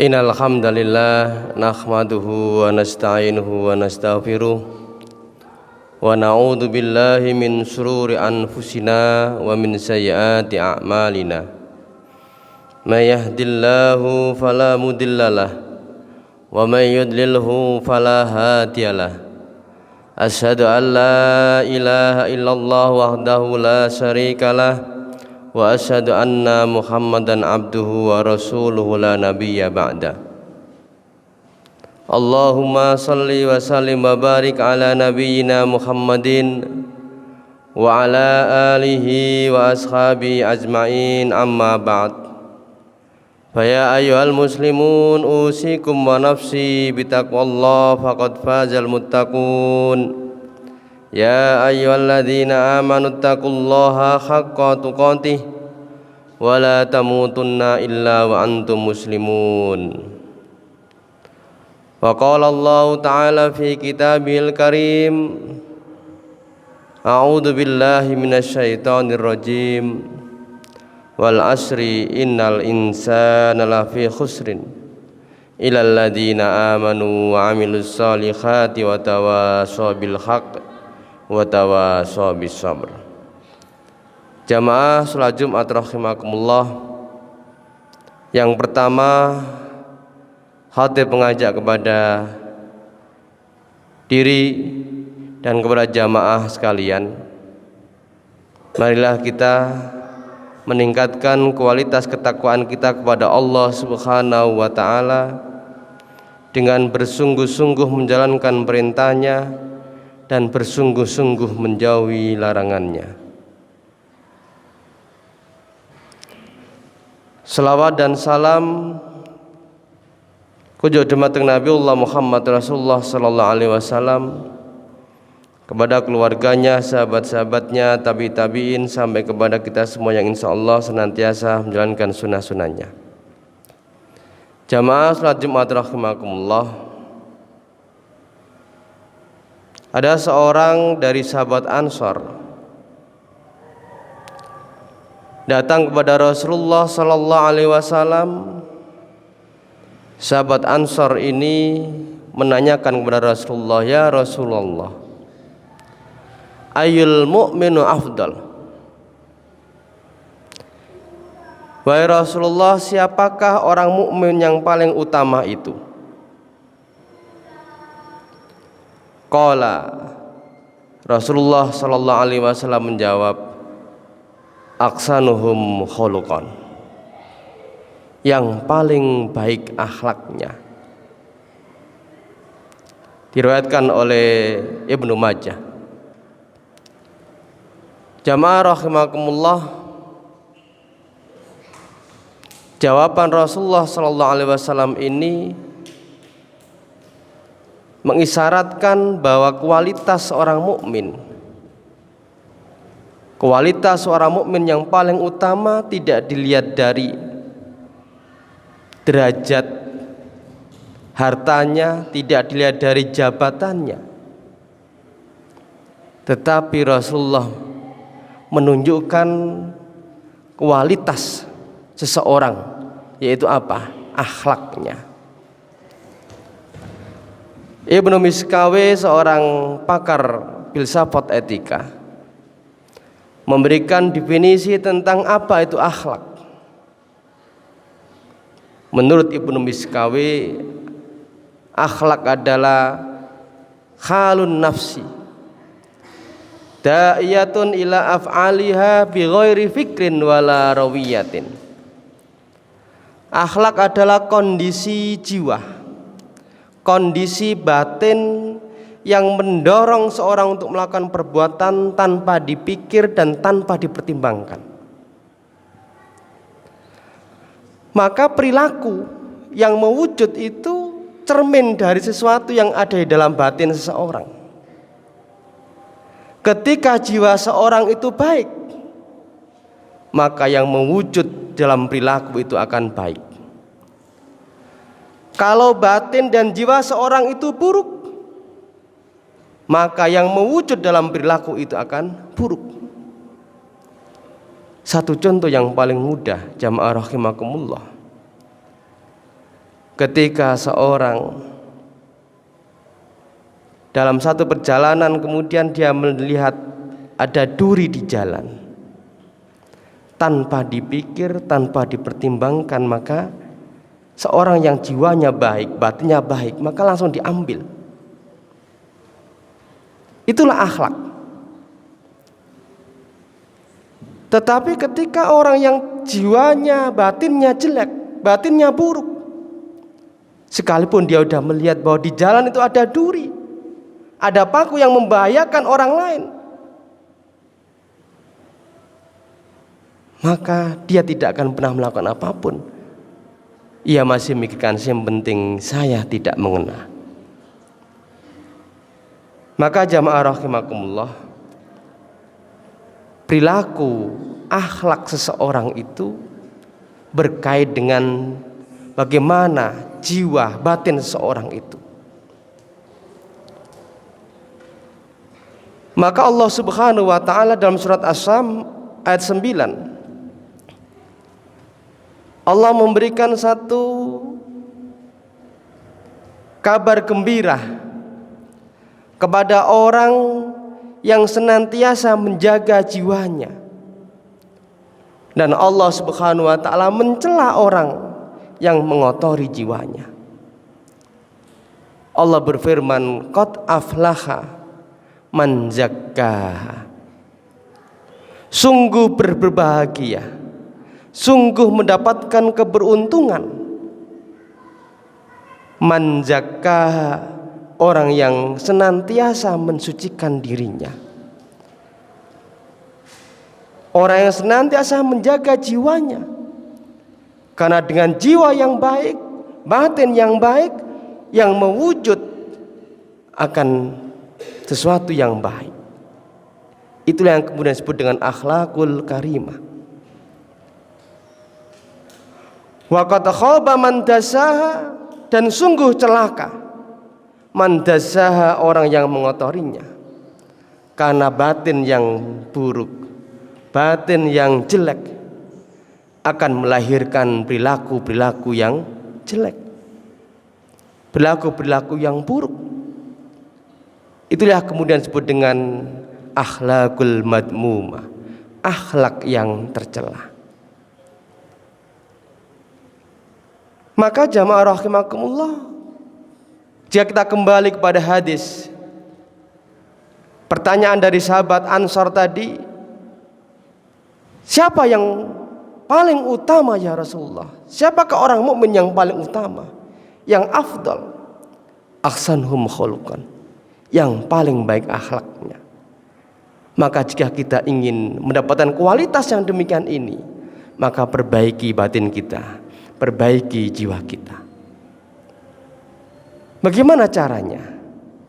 Innal hamdalillah nahmaduhu wa nasta'inuhu wa nastaghfiruh wa na'udzu billahi min shururi anfusina wa min sayyiati a'malina. May yahdihillahu fala mudhillalah wa may yudlilhu fala hadiyalah. Asyhadu an la ilaha illallah wahdahu la syarikalah wa asyhadu anna Muhammadan abduhu wa rasuluhu la nabiyya ba'da. Allahumma salli wa sallim wa barik ala nabiyyina Muhammadin wa ala alihi wa ashabihi ajma'in, amma ba'd. Fa ya ayyuhal muslimun usikum wa nafsi bitaqwallah faqad fazal muttaqun. Ya ayyuhalladzina amanu taqullaha haqqa tuqatih wa la tamutunna illa wa antum muslimun. Wa qala Allah ta'ala fi kitabihil karim, a'udzu billahi minasyaitonir rajim, wal asri innal insana lafi khusrin illal ladzina amanu wa amilus solihati wa tawasaw bil haqq wa tawasaw bis sabr. Jamaah salat Jumat rahimakumullah. Yang pertama, khatib mengajak kepada diri dan kepada jamaah sekalian, marilah kita meningkatkan kualitas ketakwaan kita kepada Allah Subhanahu wa taala dengan bersungguh-sungguh menjalankan perintahnya dan bersungguh-sungguh menjauhi larangannya. Salawat dan salam kujud dumateng Nabiullah Muhammad Rasulullah sallallahu alaihi wasallam, kepada keluarganya, sahabat-sahabatnya, tabi'in sampai kepada kita semua yang insyaallah senantiasa menjalankan sunnah-sunnahnya. Jamaah salat Jumat rahimakumullah. Ada seorang dari sahabat Ansor datang kepada Rasulullah sallallahu alaihi wasallam. Sahabat Ansor ini menanyakan kepada Rasulullah, "Ya Rasulullah, ayyul mu'minu afdal?" Wahai Rasulullah, siapakah orang mukmin yang paling utama itu? Qala, Rasulullah sallallahu alaihi wasallam menjawab, aksanuhum khuluqan, yang paling baik akhlaknya. Diriwayatkan oleh Ibnu Majah. Jamaah rahimakumullah, jawaban Rasulullah sallallahu alaihi wasallam ini mengisyaratkan bahwa kualitas seorang mukmin, kualitas seorang mukmin yang paling utama tidak dilihat dari derajat hartanya, tidak dilihat dari jabatannya, tetapi Rasulullah menunjukkan kualitas seseorang, yaitu apa? Akhlaknya. Ibnu Miskawi, seorang pakar filsafat etika, memberikan definisi tentang apa itu akhlak. Menurut Ibnu Miskawi, akhlak adalah khalun nafsi da'iyatun ila af'aliha bi ghairi fikrin wala rawiyatin. Akhlak adalah kondisi jiwa, kondisi batin yang mendorong seorang untuk melakukan perbuatan tanpa dipikir dan tanpa dipertimbangkan. Maka perilaku yang mewujud itu cermin dari sesuatu yang ada di dalam batin seseorang. Ketika jiwa seorang itu baik, maka yang mewujud dalam perilaku itu akan baik. Kalau batin dan jiwa seorang itu buruk, maka yang mewujud dalam perilaku itu akan buruk. Satu contoh yang paling mudah, jamaah rahimakumullah. ketika seorang dalam satu perjalanan kemudian dia melihat ada duri di jalan, tanpa dipikir, tanpa dipertimbangkan, maka seorang yang jiwanya baik, batinnya baik, maka langsung diambil. Itulah akhlak. Tetapi ketika orang yang jiwanya, batinnya jelek, batinnya buruk, sekalipun dia sudah melihat bahwa di jalan itu ada duri, ada paku yang membahayakan orang lain, maka dia tidak akan pernah melakukan apapun. Ia masih memikirkan yang penting saya tidak mengena. Maka jamaah rahimakumullah, perilaku akhlak seseorang itu berkait dengan bagaimana jiwa batin seseorang itu. Maka Allah Subhanahu wa taala dalam surat As-Sam ayat 9, Allah memberikan satu kabar gembira kepada orang yang senantiasa menjaga jiwanya. Dan Allah Subhanahu wa taala mencela orang yang mengotori jiwanya. Allah berfirman, qad aflaha man zakkaha. Sungguh berbahagia, sungguh mendapatkan keberuntungan man zakkaha, orang yang senantiasa mensucikan dirinya, orang yang senantiasa menjaga jiwanya. Karena dengan jiwa yang baik, batin yang baik, yang mewujud akan sesuatu yang baik. Itulah yang kemudian disebut dengan akhlakul karimah. Wa qad khaba man dassaha, dan sungguh celaka man dassaha, orang yang mengotorinya. Karena batin yang buruk, batin yang jelek akan melahirkan perilaku-perilaku yang jelek, perilaku-perilaku yang buruk. Itulah kemudian disebut dengan akhlakul madmumah, akhlak yang tercela. Maka jamaah rahimakumullah, jika kita kembali kepada hadis, pertanyaan dari sahabat Ansar tadi, siapa yang paling utama ya Rasulullah? Siapakah orang mukmin yang paling utama, yang afdal? Ahsanhum khuluqan, yang paling baik akhlaknya. Maka jika kita ingin mendapatkan kualitas yang demikian ini, maka perbaiki batin kita, perbaiki jiwa kita. Bagaimana caranya?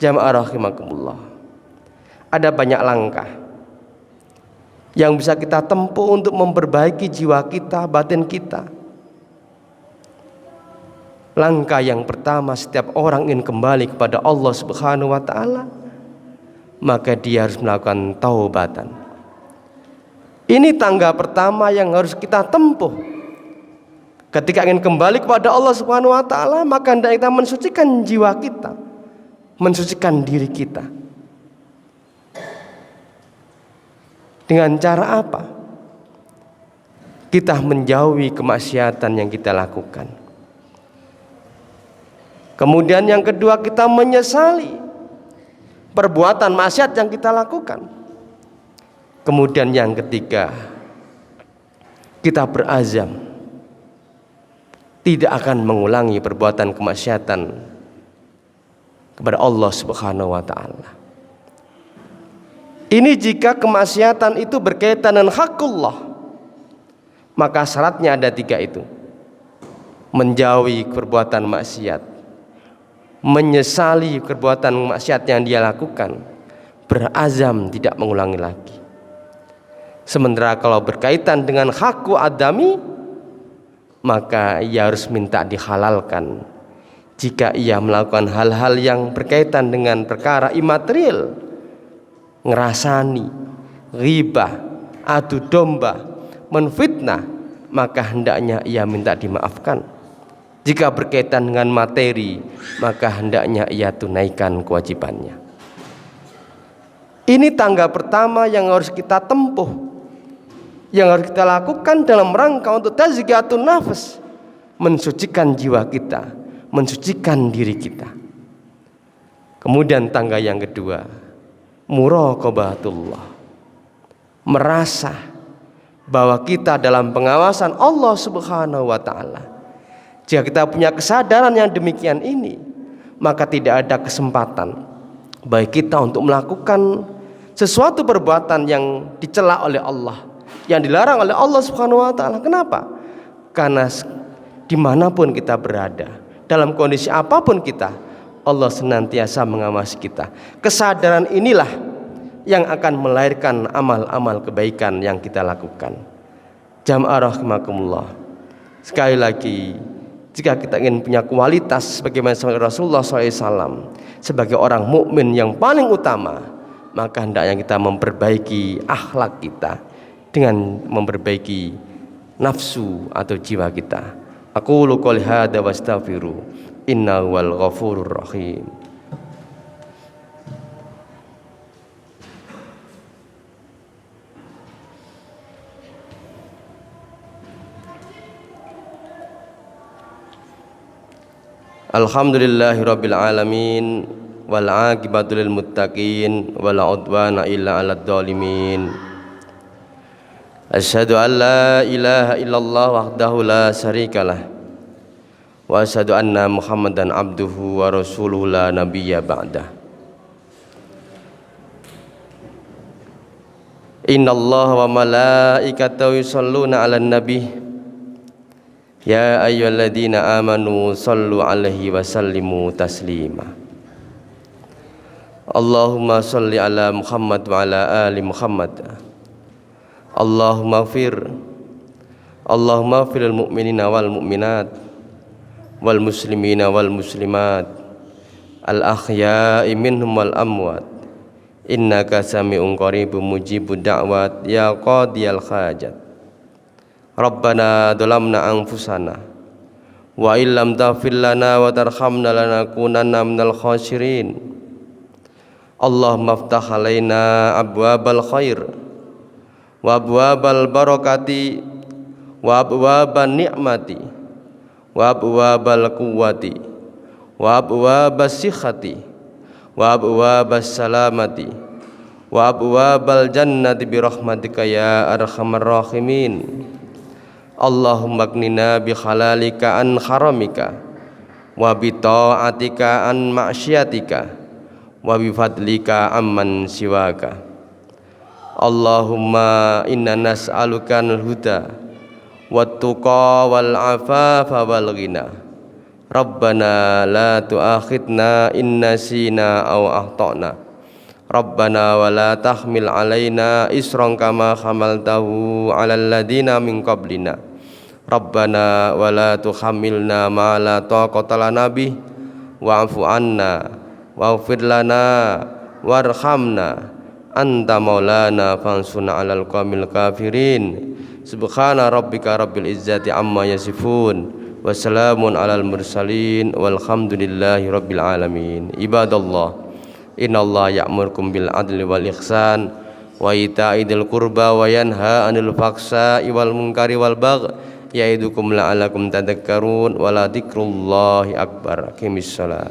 Jamaah rahimakumullah, ada banyak langkah yang bisa kita tempuh untuk memperbaiki jiwa kita, batin kita. Langkah yang pertama, setiap orang ingin kembali kepada Allah Subhanahu wa taala, maka dia harus melakukan taubatan. Ini tangga pertama yang harus kita tempuh. Ketika ingin kembali kepada Allah Subhanahu wa taala, maka hendaknya kita mensucikan jiwa kita, mensucikan diri kita. Dengan cara apa? Kita menjauhi kemaksiatan yang kita lakukan. Kemudian yang kedua, kita menyesali perbuatan maksiat yang kita lakukan. Kemudian yang ketiga, kita berazam tidak akan mengulangi perbuatan kemaksiatan kepada Allah Subhanahu wa taala. Ini jika kemaksiatan itu berkaitan dengan hakullah, maka syaratnya ada 3 itu: menjauhi perbuatan maksiat, menyesali perbuatan maksiat yang dia lakukan, berazam tidak mengulangi lagi. Sementara kalau berkaitan dengan hakku adami, maka ia harus minta dihalalkan. Jika ia melakukan hal-hal yang berkaitan dengan perkara imaterial, ngerasani, ghibah, adu domba, menfitnah, maka hendaknya ia minta dimaafkan. Jika berkaitan dengan materi, maka hendaknya ia tunaikan kewajibannya. Ini tangga pertama yang harus kita tempuh, yang harus kita lakukan dalam rangka untuk tazkiyatun nafas, mensucikan jiwa kita, mensucikan diri kita. Kemudian tangga yang kedua, muraqabatullah, merasa bahwa kita dalam pengawasan Allah Subhanahu wa ta'ala. Jika kita punya kesadaran yang demikian ini, maka tidak ada kesempatan bagi kita untuk melakukan sesuatu perbuatan yang dicela oleh Allah, yang dilarang oleh Allah Subhanahu wa ta'ala. Kenapa? Karena dimanapun kita berada, dalam kondisi apapun kita, Allah senantiasa mengawasi kita. Kesadaran inilah yang akan melahirkan amal-amal kebaikan yang kita lakukan. Jamaah rahimakumullah. Sekali lagi, jika kita ingin punya kualitas sebagaimana Rasulullah SAW sebagai orang mukmin yang paling utama, maka hendaknya kita memperbaiki akhlak kita dengan memperbaiki nafsu atau jiwa kita. Aqulu qouli hadza wastaghfiru innahu wal ghafurur rahim. Alhamdulillahirabbil alamin wal aqibatu lil muttaqin wala udwana illa 'alad dhalimin. Asyhadu an la ilaha illallah wahdahu la syarikalah wa asyhadu anna Muhammadan abduhu wa rasuluhu la nabiyya ba'dah. Innallaha wa malaikatahu yusholluna 'alan nabi. Ya ayyuhalladzina amanu sallu alaihi wa sallimu taslima. Allahumma salli ala Muhammad wa ala ali Muhammad. Allahumma fir lil mu'minina wal mu'minat wal muslimina wal muslimat al ahya'i minhum wal amwat innaka sami'un qaribun mujibud da'wat ya qadiyal hajat. Rabbana dhalamna anfusana wa illam taghfir lana wa tarhamna lanakunanna minal khasirin. Allahumma iftah alaina abwabal khair wa abwabal barakati wa abwaban ni'mati wa abwabal quwwati wa abwabas sihhati wa abwabas salamati wa abwabal jannati bi rahmatika ya arhamar rahimin. Allahumma aghnina bi halalika an haramika wa bi ta'atika an ma'syiatika wa bi fadlika amman siwaka. Allahumma inna nas'aluka al-huda wat tuqa wal afafa wal ghina. Rabbana la tu'akhidna in nasina aw akhtana. Rabbana wa la tahmil alaina isran kama hamaltahu 'alal ladzina min qablina. Rabbana wa la tuhammilna ma la taqata lana bih wa'fu anna waghfir lana warhamna anta maulana fansurna 'alal qaumil kafirin. Subhana rabbika rabbil izzati amma yasifun wa salamun 'alal mursalin walhamdulillahi rabbil alamin. Ibadallah, innallaha ya'murukum bil adli wal ihsan wa ita'i dzil qurba wa yanha 'anil fahsya'i wal munkari wal baghi ya'idukum la'alakum tadhakkarun wa la dzikrullahi akbar. Aqimissalah.